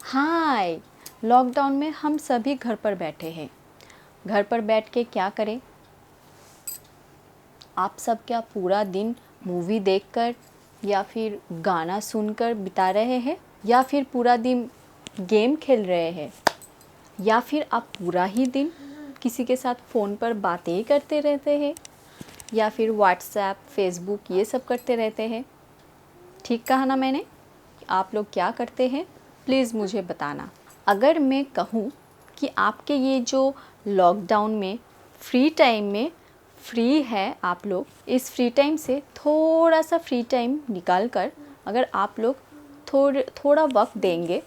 हाय। Lockdown में हम सभी घर पर बैठे हैं। घर पर बैठ के क्या करें? आप सब क्या पूरा दिन मूवी देखकर या फिर गाना सुनकर बिता रहे हैं, या फिर पूरा दिन गेम खेल रहे हैं, या फिर आप पूरा ही दिन किसी के साथ फ़ोन पर बातें ही करते रहते हैं, या फिर व्हाट्सएप, फेसबुक ये सब करते रहते हैं? ठीक कहा ना मैंने? आप लोग क्या करते हैं, प्लीज़ मुझे बताना। अगर मैं कहूँ कि आपके ये जो लॉकडाउन में फ्री टाइम में फ्री है, आप लोग इस फ्री टाइम से थोड़ा सा फ्री टाइम निकाल कर अगर आप लोग थोड़ा वक्त देंगे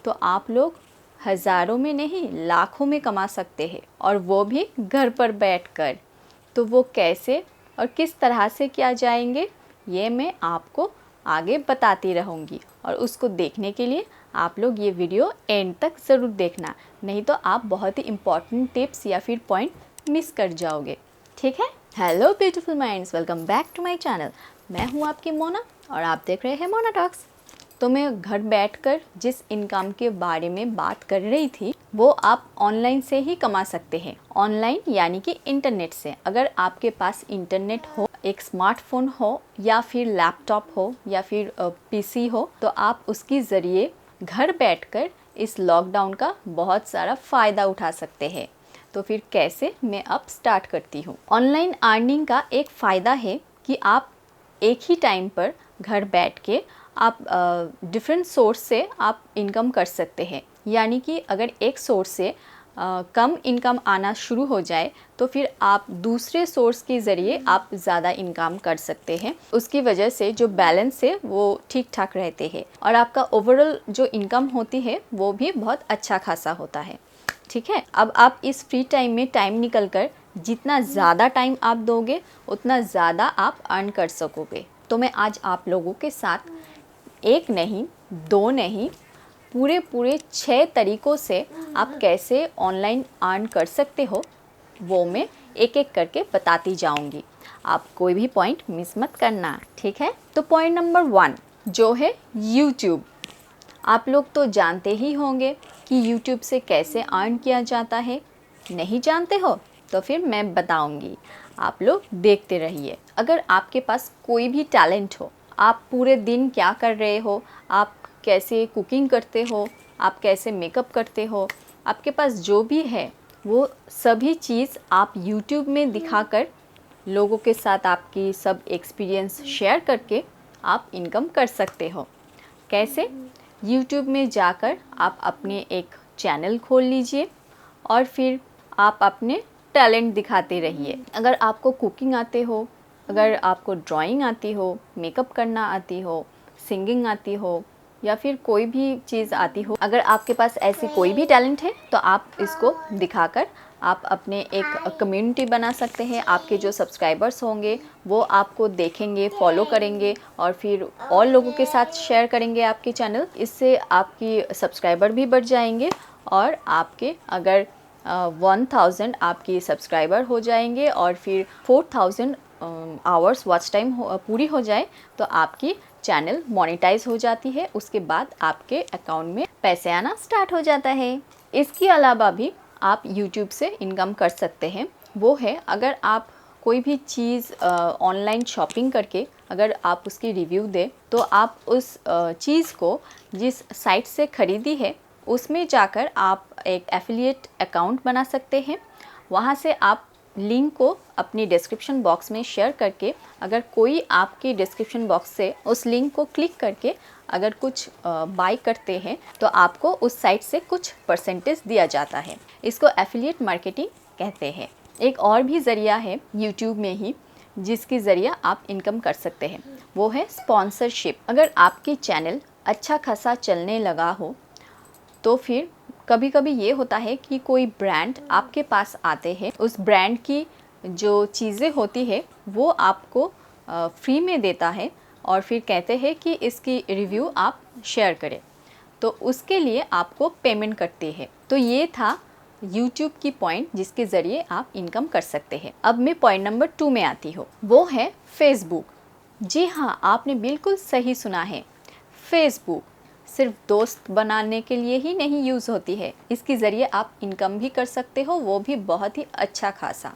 तो आप लोग हज़ारों में नहीं लाखों में कमा सकते हैं, और वो भी घर पर बैठकर। तो वो कैसे और किस तरह से किया जाएंगे, ये मैं आपको आगे बताती रहूँगी। और उसको देखने के लिए आप लोग ये वीडियो एंड तक ज़रूर देखना, नहीं तो आप बहुत ही इम्पॉर्टेंट टिप्स या फिर पॉइंट मिस कर जाओगे। ठीक है? Hello beautiful minds, welcome back to my channel. मैं हूँ आपकी मोना और आप देख रहे हैं मोना टॉक्स। तो मैं घर बैठकर जिस इनकम के बारे में बात कर रही थी वो आप ऑनलाइन से ही कमा सकते हैं। ऑनलाइन यानी कि इंटरनेट से। अगर आपके पास इंटरनेट हो, एक स्मार्टफोन हो या फिर लैपटॉप हो या फिर पीसी हो, तो आप उसके ज़रिए घर बैठकर इस लॉकडाउन का बहुत सारा फ़ायदा उठा सकते हैं। तो फिर कैसे, मैं अब स्टार्ट करती हूँ। ऑनलाइन अर्निंग का एक फ़ायदा है कि आप एक ही टाइम पर घर बैठ के आप डिफरेंट सोर्स से आप इनकम कर सकते हैं। यानी कि अगर एक सोर्स से कम इनकम आना शुरू हो जाए तो फिर आप दूसरे सोर्स के ज़रिए आप ज़्यादा इनकम कर सकते हैं। उसकी वजह से जो बैलेंस है वो ठीक ठाक रहते हैं और आपका ओवरऑल जो इनकम होती है वो भी बहुत अच्छा खासा होता है। ठीक है? अब आप इस फ्री टाइम में टाइम निकल कर जितना ज़्यादा टाइम आप दोगे उतना ज़्यादा आप अर्न कर सकोगे। तो मैं आज आप लोगों के साथ एक नहीं, दो नहीं, पूरे 6 तरीक़ों से आप कैसे ऑनलाइन अर्न कर सकते हो वो मैं एक एक करके बताती जाऊंगी। आप कोई भी पॉइंट मिस मत करना, ठीक है? तो पॉइंट नंबर 1 जो है यूट्यूब। आप लोग तो जानते ही होंगे कि यूट्यूब से कैसे अर्न किया जाता है। नहीं जानते हो तो फिर मैं बताऊंगी, आप लोग देखते रहिए। अगर आपके पास कोई भी टैलेंट हो, आप पूरे दिन क्या कर रहे हो, आप कैसे कुकिंग करते हो, आप कैसे मेकअप करते हो, आपके पास जो भी है वो सभी चीज़ आप यूट्यूब में दिखाकर लोगों के साथ आपकी सब एक्सपीरियंस शेयर करके आप इनकम कर सकते हो। कैसे? यूट्यूब में जाकर आप अपने एक चैनल खोल लीजिए और फिर आप अपने टैलेंट दिखाते रहिए। अगर आपको कुकिंग आते हो, अगर आपको ड्राइंग आती हो, मेकअप करना आती हो, सिंगिंग आती हो या फिर कोई भी चीज़ आती हो, अगर आपके पास ऐसे कोई भी टैलेंट है तो आप इसको दिखाकर आप अपने एक कम्युनिटी बना सकते हैं। आपके जो सब्सक्राइबर्स होंगे वो आपको देखेंगे, फॉलो करेंगे और फिर और लोगों के साथ शेयर करेंगे आपके चैनल। इससे आपकी सब्सक्राइबर भी बढ़ जाएंगे और आपके अगर 1000 आपकी सब्सक्राइबर हो जाएंगे और फिर 4000 आवर्स वॉच टाइम पूरी हो जाए तो आपकी चैनल मोनेटाइज हो जाती है। उसके बाद आपके अकाउंट में पैसे आना स्टार्ट हो जाता है। इसके अलावा भी आप YouTube से इनकम कर सकते हैं। वो है, अगर आप कोई भी चीज़ ऑनलाइन शॉपिंग करके अगर आप उसकी रिव्यू दें तो आप उस चीज़ को जिस साइट से ख़रीदी है उसमें जाकर आप एक एफिलिएट अकाउंट बना सकते हैं। वहाँ से आप लिंक को अपनी डिस्क्रिप्शन बॉक्स में शेयर करके, अगर कोई आपकी डिस्क्रिप्शन बॉक्स से उस लिंक को क्लिक करके अगर कुछ बाय करते हैं तो आपको उस साइट से कुछ परसेंटेज दिया जाता है। इसको एफिलिएट मार्केटिंग कहते हैं। एक और भी ज़रिया है यूट्यूब में ही जिसके ज़रिए आप इनकम कर सकते हैं, वो है स्पॉन्सरशिप। अगर आपकी चैनल अच्छा खासा चलने लगा हो तो फिर कभी कभी ये होता है कि कोई ब्रांड आपके पास आते हैं, उस ब्रांड की जो चीज़ें होती है वो आपको फ्री में देता है और फिर कहते हैं कि इसकी रिव्यू आप शेयर करें, तो उसके लिए आपको पेमेंट करते हैं। तो ये था यूट्यूब की पॉइंट जिसके ज़रिए आप इनकम कर सकते हैं। अब मैं पॉइंट नंबर 2 में आती हूँ, वो है फेसबुक। जी हाँ, आपने बिल्कुल सही सुना है, फेसबुक। सिर्फ दोस्त बनाने के लिए ही नहीं यूज़ होती है, इसके ज़रिए आप इनकम भी कर सकते हो, वो भी बहुत ही अच्छा खासा।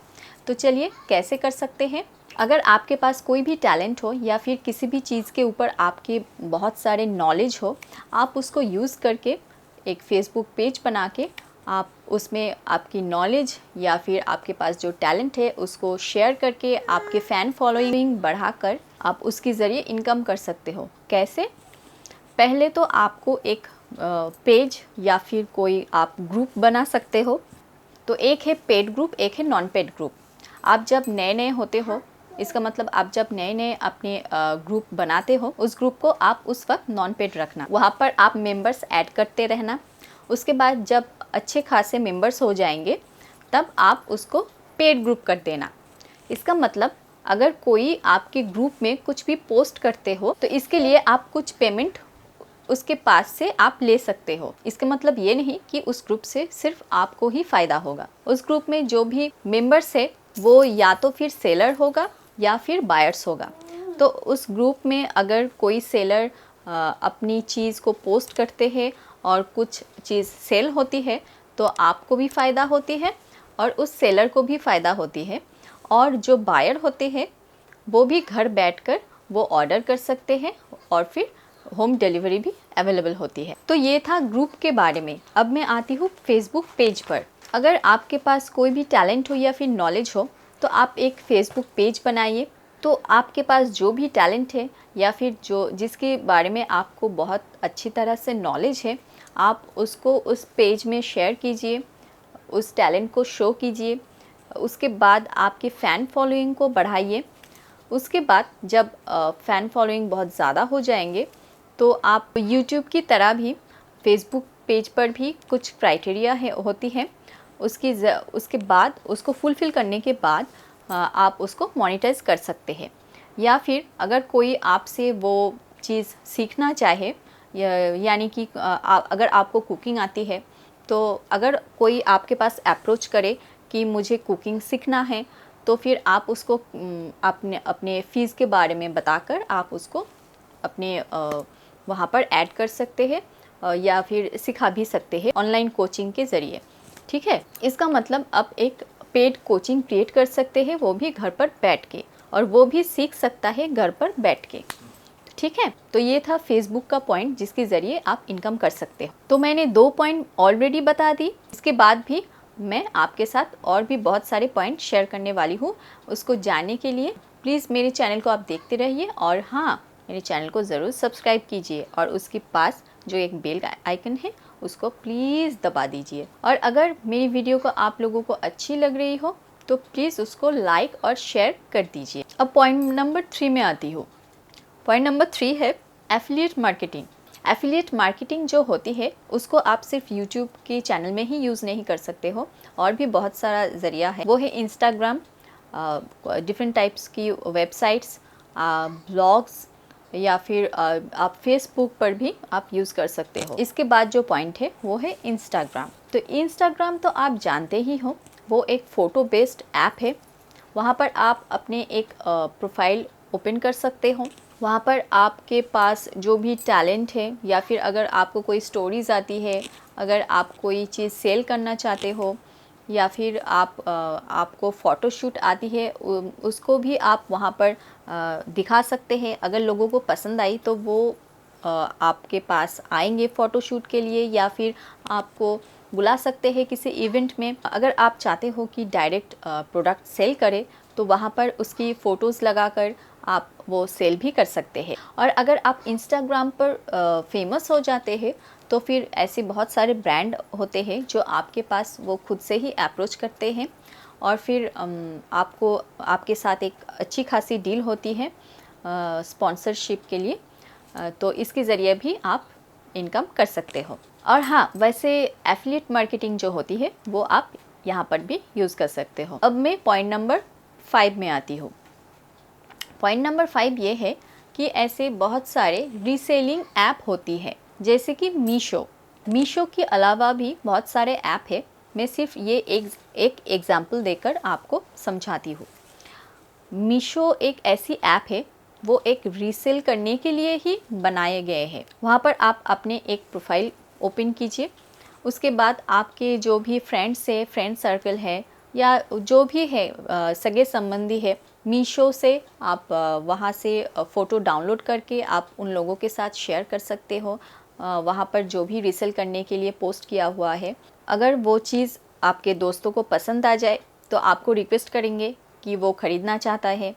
तो चलिए कैसे कर सकते हैं। अगर आपके पास कोई भी टैलेंट हो या फिर किसी भी चीज़ के ऊपर आपके बहुत सारे नॉलेज हो, आप उसको यूज़ करके एक फेसबुक पेज बना के आप उसमें आपकी नॉलेज या फिर आपके पास जो टैलेंट है उसको शेयर करके आपके फ़ैन फॉलोइंग बढ़ाकर आप उसके ज़रिए इनकम कर सकते हो। कैसे? पहले तो आपको एक पेज या फिर कोई आप ग्रुप बना सकते हो। तो एक है पेड ग्रुप, एक है नॉन पेड ग्रुप। आप जब नए नए होते हो, इसका मतलब आप जब नए नए अपने ग्रुप बनाते हो, उस ग्रुप को आप उस वक्त नॉन पेड रखना, वहाँ पर आप मेंबर्स ऐड करते रहना। उसके बाद जब अच्छे खासे मेंबर्स हो जाएंगे तब आप उसको पेड ग्रुप कर देना। इसका मतलब अगर कोई आपके ग्रुप में कुछ भी पोस्ट करते हो तो इसके लिए आप कुछ पेमेंट उसके पास से आप ले सकते हो। इसका मतलब ये नहीं कि उस ग्रुप से सिर्फ आपको ही फ़ायदा होगा। उस ग्रुप में जो भी मेंबर्स है वो या तो फिर सेलर होगा या फिर बायर्स होगा। तो उस ग्रुप में अगर कोई सेलर अपनी चीज़ को पोस्ट करते हैं और कुछ चीज़ सेल होती है तो आपको भी फ़ायदा होती है और उस सेलर को भी फ़ायदा होती है। और जो बायर होते हैं वो भी घर बैठकर वो ऑर्डर कर सकते हैं और फिर होम डिलीवरी भी अवेलेबल होती है। तो ये था ग्रुप के बारे में। अब मैं आती हूँ फेसबुक पेज पर। अगर आपके पास कोई भी टैलेंट हो या फिर नॉलेज हो तो आप एक फेसबुक पेज बनाइए। तो आपके पास जो भी टैलेंट है या फिर जो जिसके बारे में आपको बहुत अच्छी तरह से नॉलेज है, आप उसको उस पेज में शेयर कीजिए, उस टैलेंट को शो कीजिए। उसके बाद आपके फ़ैन फॉलोइंग को बढ़ाइए। उसके बाद जब फ़ैन फॉलोइंग बहुत ज़्यादा हो जाएंगे तो आप यूट्यूब की तरह भी फेसबुक पेज पर भी कुछ क्राइटेरिया होती है। उसके बाद उसको फुलफ़िल करने के बाद आप उसको मोनेटाइज कर सकते हैं। या फिर अगर कोई आपसे वो चीज़ सीखना चाहे, यानी कि अगर आपको कुकिंग आती है तो अगर कोई आपके पास अप्रोच करे कि मुझे कुकिंग सीखना है तो फिर आप उसको अपने अपने फ़ीस के बारे में बताकर आप उसको अपने वहाँ पर ऐड कर सकते हैं या फिर सिखा भी सकते हैं ऑनलाइन कोचिंग के ज़रिए। ठीक है, इसका मतलब आप एक पेड कोचिंग क्रिएट कर सकते हैं, वो भी घर पर बैठ के, और वो भी सीख सकता है घर पर बैठ के। ठीक है, तो ये था फेसबुक का पॉइंट जिसके ज़रिए आप इनकम कर सकते हो। तो मैंने 2 पॉइंट ऑलरेडी बता दी, इसके बाद भी मैं आपके साथ और भी बहुत सारे पॉइंट शेयर करने वाली हूँ। उसको जानने के लिए प्लीज़ मेरे चैनल को आप देखते रहिए और हाँ, मेरे चैनल को ज़रूर सब्सक्राइब कीजिए और उसके पास जो एक बेल का आइकन है उसको प्लीज़ दबा दीजिए। और अगर मेरी वीडियो को आप लोगों को अच्छी लग रही हो तो प्लीज़ उसको लाइक और शेयर कर दीजिए। अब पॉइंट नंबर 3 में आती हूँ। पॉइंट नंबर 3 है एफिलिएट मार्केटिंग। एफिलिएट मार्केटिंग जो होती है उसको आप सिर्फ यूट्यूब के चैनल में ही यूज़ नहीं कर सकते हो, और भी बहुत सारा ज़रिया है। वो है इंस्टाग्राम, डिफरेंट टाइप्स की वेबसाइट्स, ब्लॉग्स, या फिर आप फेसबुक पर भी आप यूज़ कर सकते हो। इसके बाद जो पॉइंट है वो है इंस्टाग्राम। तो इंस्टाग्राम तो आप जानते ही हो, वो एक फ़ोटो बेस्ड ऐप है। वहाँ पर आप अपने एक प्रोफाइल ओपन कर सकते हो। वहाँ पर आपके पास जो भी टैलेंट है या फिर अगर आपको कोई स्टोरीज़ आती है, अगर आप कोई चीज़ सेल करना चाहते हो या फिर आपको फ़ोटोशूट आती है, उसको भी आप वहाँ पर दिखा सकते हैं। अगर लोगों को पसंद आई तो वो आपके पास आएंगे फ़ोटोशूट के लिए या फिर आपको बुला सकते हैं किसी इवेंट में। अगर आप चाहते हो कि डायरेक्ट प्रोडक्ट सेल करें तो वहाँ पर उसकी फ़ोटोज़ लगाकर आप वो सेल भी कर सकते हैं। और अगर आप इंस्टाग्राम पर फेमस हो जाते हैं तो फिर ऐसे बहुत सारे ब्रांड होते हैं जो आपके पास वो खुद से ही अप्रोच करते हैं और फिर आपको आपके साथ एक अच्छी खासी डील होती है स्पॉन्सरशिप के लिए। तो इसके ज़रिए भी आप इनकम कर सकते हो। और हाँ, वैसे एफिलिएट मार्केटिंग जो होती है वो आप यहाँ पर भी यूज़ कर सकते हो। अब मैं पॉइंट नंबर 5 में आती हूँ। पॉइंट नंबर 5 ये है कि ऐसे बहुत सारे रीसेलिंग ऐप होती है, जैसे कि मीशो के अलावा भी बहुत सारे ऐप है। मैं सिर्फ ये एक एग्जाम्पल देकर आपको समझाती हूँ। मीशो एक ऐसी ऐप है वो एक रीसेल करने के लिए ही बनाए गए हैं। वहाँ पर आप अपने एक प्रोफाइल ओपन कीजिए। उसके बाद आपके जो भी फ्रेंड्स है, फ्रेंड सर्कल है या जो भी है सगे संबंधी है, मीशो से आप वहाँ से फ़ोटो डाउनलोड करके आप उन लोगों के साथ शेयर कर सकते हो। वहाँ पर जो भी रीसेल करने के लिए पोस्ट किया हुआ है, अगर वो चीज़ आपके दोस्तों को पसंद आ जाए तो आपको रिक्वेस्ट करेंगे कि वो ख़रीदना चाहता है।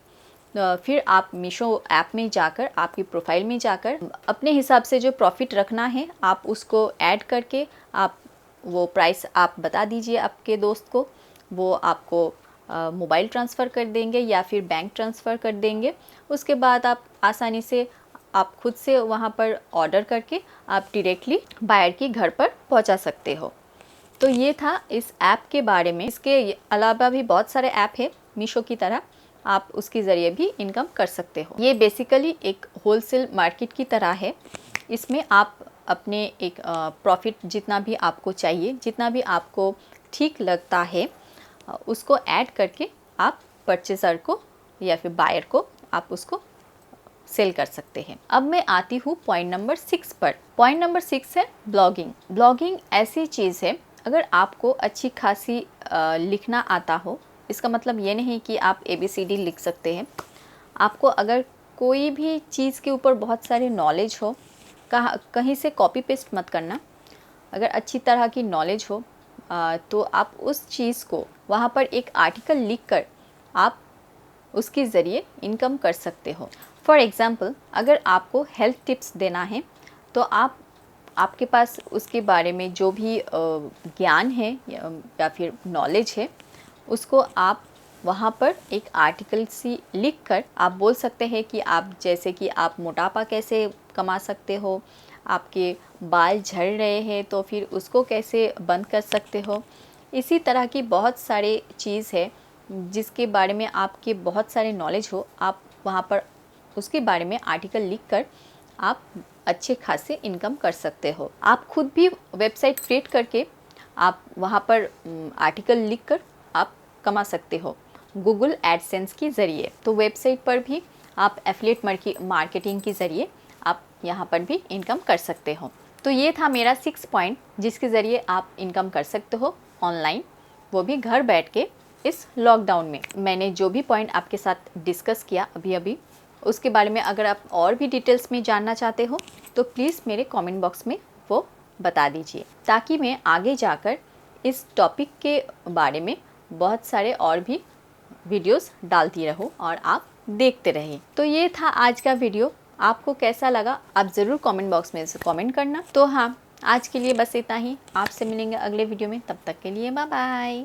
फिर आप मीशो ऐप में जाकर, आपकी प्रोफाइल में जाकर अपने हिसाब से जो प्रॉफिट रखना है आप उसको ऐड करके आप वो प्राइस आप बता दीजिए आपके दोस्त को। वो आपको मोबाइल ट्रांसफ़र कर देंगे या फिर बैंक ट्रांसफ़र कर देंगे। उसके बाद आप आसानी से आप खुद से वहाँ पर ऑर्डर करके आप डायरेक्टली बायर के घर पर पहुँचा सकते हो। तो ये था इस ऐप के बारे में। इसके अलावा भी बहुत सारे ऐप है मीशो की तरह, आप उसके ज़रिए भी इनकम कर सकते हो। ये बेसिकली एक होलसेल मार्केट की तरह है। इसमें आप अपने एक प्रॉफिट जितना भी आपको चाहिए, जितना भी आपको ठीक लगता है, उसको ऐड करके आप परचेज़र को या फिर बायर को आप उसको सेल कर सकते हैं। अब मैं आती हूँ पॉइंट नंबर 6 पर। पॉइंट नंबर 6 है ब्लॉगिंग। ब्लॉगिंग ऐसी चीज़ है, अगर आपको अच्छी खासी लिखना आता हो, इसका मतलब ये नहीं कि आप ABCD लिख सकते हैं। आपको अगर कोई भी चीज़ के ऊपर बहुत सारे नॉलेज हो, कहीं से कॉपी पेस्ट मत करना। अगर अच्छी तरह की नॉलेज हो तो आप उस चीज़ को वहाँ पर एक आर्टिकल लिख कर आप उसके ज़रिए इनकम कर सकते हो। फॉर एग्ज़ाम्पल, अगर आपको हेल्थ टिप्स देना है तो आपके पास उसके बारे में जो भी ज्ञान है या फिर नॉलेज है, उसको आप वहाँ पर एक आर्टिकल सी लिख कर आप बोल सकते हैं कि आप जैसे कि आप मोटापा कैसे कमा सकते हो, आपके बाल झड़ रहे हैं तो फिर उसको कैसे बंद कर सकते हो। इसी तरह की बहुत सारे चीज़ है जिसके बारे में आपके बहुत सारे नॉलेज हो, आप वहाँ पर उसके बारे में आर्टिकल लिख कर आप अच्छे खासे इनकम कर सकते हो। आप खुद भी वेबसाइट क्रिएट करके आप वहाँ पर आर्टिकल लिख कर आप कमा सकते हो गूगल एडसेंस के ज़रिए। तो वेबसाइट पर भी आप एफिलिएट मार्केटिंग के ज़रिए आप यहाँ पर भी इनकम कर सकते हो। तो ये था मेरा 6 पॉइंट जिसके ज़रिए आप इनकम कर सकते हो ऑनलाइन, वो भी घर बैठ के इस लॉकडाउन में। मैंने जो भी पॉइंट आपके साथ डिस्कस किया अभी उसके बारे में अगर आप और भी डिटेल्स में जानना चाहते हो तो प्लीज़ मेरे कमेंट बॉक्स में वो बता दीजिए, ताकि मैं आगे जाकर इस टॉपिक के बारे में बहुत सारे और भी वीडियोस डालती रहूं और आप देखते रहें। तो ये था आज का वीडियो। आपको कैसा लगा आप ज़रूर कमेंट बॉक्स में कमेंट करना। तो हाँ, आज के लिए बस इतना ही। आपसे मिलेंगे अगले वीडियो में, तब तक के लिए बाय बाय।